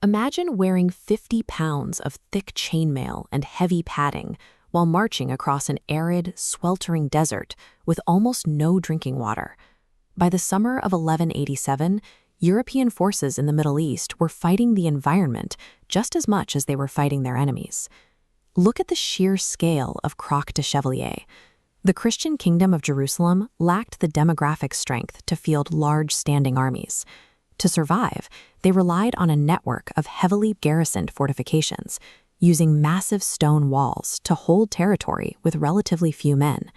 Imagine wearing 50 pounds of thick chainmail and heavy padding while marching across an arid, sweltering desert with almost no drinking water. By the summer of 1187, European forces in the Middle East were fighting the environment just as much as they were fighting their enemies. Look at the sheer scale of Croix de Chevalier. The Christian kingdom of Jerusalem lacked the demographic strength to field large standing armies. To survive, they relied on a network of heavily garrisoned fortifications, using massive stone walls to hold territory with relatively few men.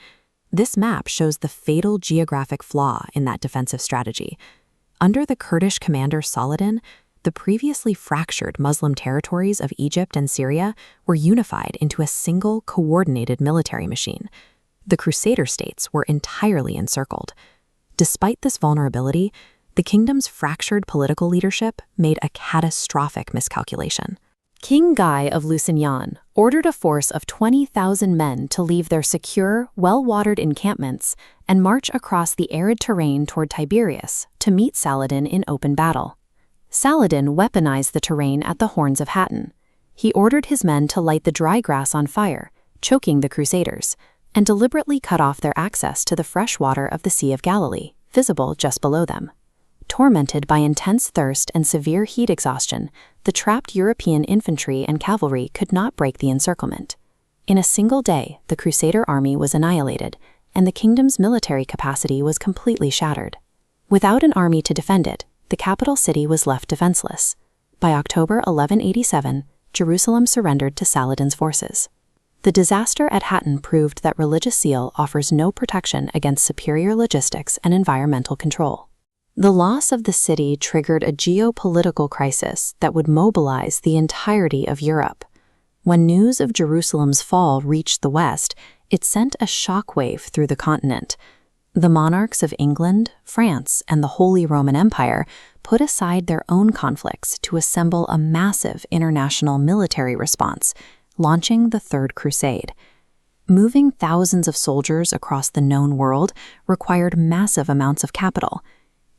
This map shows the fatal geographic flaw in that defensive strategy. Under the Kurdish commander Saladin, the previously fractured Muslim territories of Egypt and Syria were unified into a single coordinated military machine. The Crusader states were entirely encircled. Despite this vulnerability, the kingdom's fractured political leadership made a catastrophic miscalculation. King Guy of Lusignan ordered a force of 20,000 men to leave their secure, well-watered encampments and march across the arid terrain toward Tiberias to meet Saladin in open battle. Saladin weaponized the terrain at the Horns of Hattin. He ordered his men to light the dry grass on fire, choking the Crusaders, and deliberately cut off their access to the fresh water of the Sea of Galilee, visible just below them. Tormented by intense thirst and severe heat exhaustion, the trapped European infantry and cavalry could not break the encirclement. In a single day, the Crusader army was annihilated, and the kingdom's military capacity was completely shattered. Without an army to defend it, the capital city was left defenseless. By October 1187, Jerusalem surrendered to Saladin's forces. The disaster at Hattin proved that religious zeal offers no protection against superior logistics and environmental control. The loss of the city triggered a geopolitical crisis that would mobilize the entirety of Europe. When news of Jerusalem's fall reached the West, it sent a shockwave through the continent. The monarchs of England, France, and the Holy Roman Empire put aside their own conflicts to assemble a massive international military response, launching the Third Crusade. Moving thousands of soldiers across the known world required massive amounts of capital.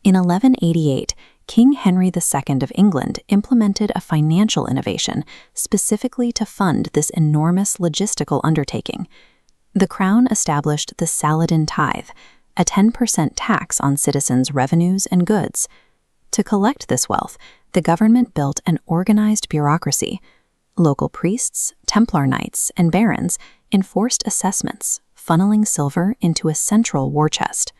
In 1188, King Henry II of England implemented a financial innovation specifically to fund this enormous logistical undertaking. The crown established the Saladin tithe, a 10% tax on citizens' revenues and goods. To collect this wealth, the government built an organized bureaucracy. Local priests, Templar knights, and barons enforced assessments, funneling silver into a central war chest.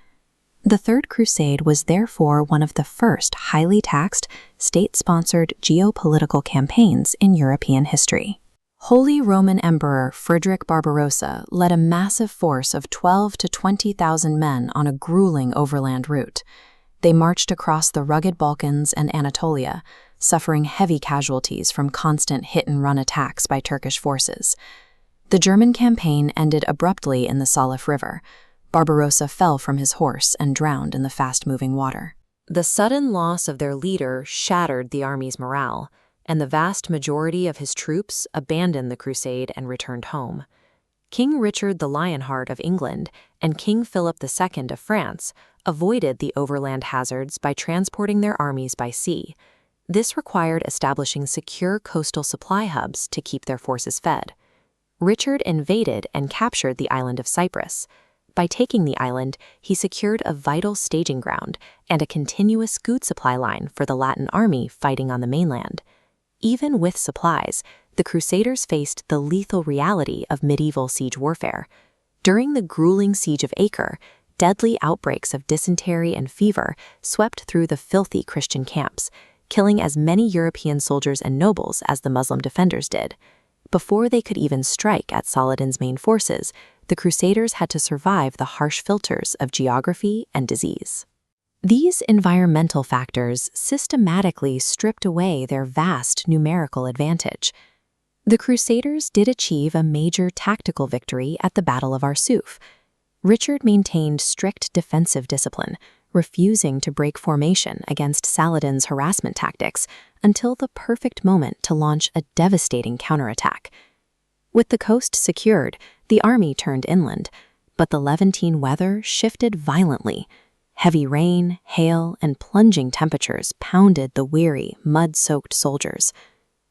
The Third Crusade was therefore one of the first highly taxed, state-sponsored geopolitical campaigns in European history. Holy Roman Emperor Frederick Barbarossa led a massive force of 12,000 to 20,000 men on a grueling overland route. They marched across the rugged Balkans and Anatolia, suffering heavy casualties from constant hit-and-run attacks by Turkish forces. The German campaign ended abruptly in the Salif River. Barbarossa fell from his horse and drowned in the fast-moving water. The sudden loss of their leader shattered the army's morale, and the vast majority of his troops abandoned the crusade and returned home. King Richard the Lionheart of England and King Philip II of France avoided the overland hazards by transporting their armies by sea. This required establishing secure coastal supply hubs to keep their forces fed. Richard invaded and captured the island of Cyprus. By taking the island, he secured a vital staging ground and a continuous food supply line for the Latin army fighting on the mainland. Even with supplies, the Crusaders faced the lethal reality of medieval siege warfare. During the grueling siege of Acre, deadly outbreaks of dysentery and fever swept through the filthy Christian camps, killing as many European soldiers and nobles as the Muslim defenders did. Before they could even strike at Saladin's main forces, the Crusaders had to survive the harsh filters of geography and disease. These environmental factors systematically stripped away their vast numerical advantage. The Crusaders did achieve a major tactical victory at the Battle of Arsuf. Richard maintained strict defensive discipline, refusing to break formation against Saladin's harassment tactics until the perfect moment to launch a devastating counterattack. With the coast secured, the army turned inland, but the Levantine weather shifted violently. Heavy rain, hail, and plunging temperatures pounded the weary, mud-soaked soldiers.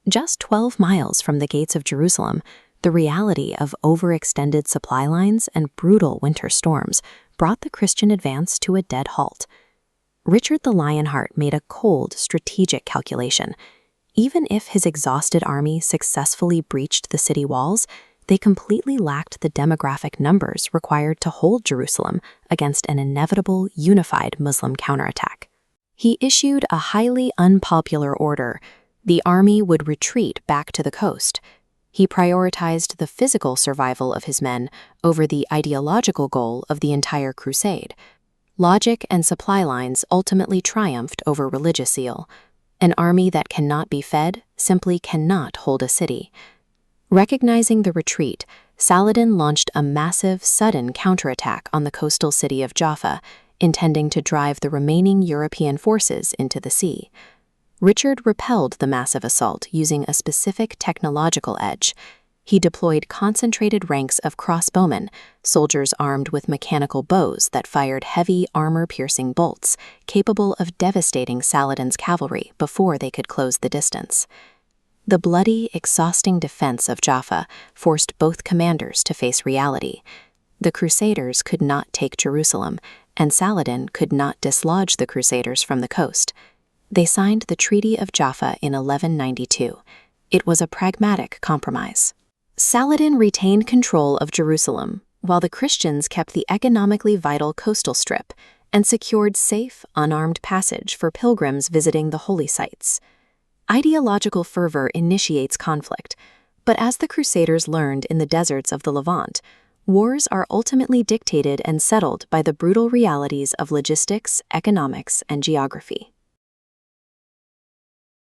Just 12 miles from the gates of Jerusalem, the reality of overextended supply lines and brutal winter storms brought the Christian advance to a dead halt. Richard the Lionheart made a cold, strategic calculation. Even if his exhausted army successfully breached the city walls, they completely lacked the demographic numbers required to hold Jerusalem against an inevitable, unified Muslim counterattack. He issued a highly unpopular order. The army would retreat back to the coast. He prioritized the physical survival of his men over the ideological goal of the entire crusade. Logic and supply lines ultimately triumphed over religious zeal. An army that cannot be fed simply cannot hold a city. Recognizing the retreat, Saladin launched a massive, sudden counterattack on the coastal city of Jaffa, intending to drive the remaining European forces into the sea. Richard repelled the massive assault using a specific technological edge. He deployed concentrated ranks of crossbowmen, soldiers armed with mechanical bows that fired heavy armor-piercing bolts, capable of devastating Saladin's cavalry before they could close the distance. The bloody, exhausting defense of Jaffa forced both commanders to face reality. The Crusaders could not take Jerusalem, and Saladin could not dislodge the Crusaders from the coast. They signed the Treaty of Jaffa in 1192. It was a pragmatic compromise. Saladin retained control of Jerusalem, while the Christians kept the economically vital coastal strip and secured safe, unarmed passage for pilgrims visiting the holy sites. Ideological fervor initiates conflict, but as the Crusaders learned in the deserts of the Levant, wars are ultimately dictated and settled by the brutal realities of logistics, economics, and geography.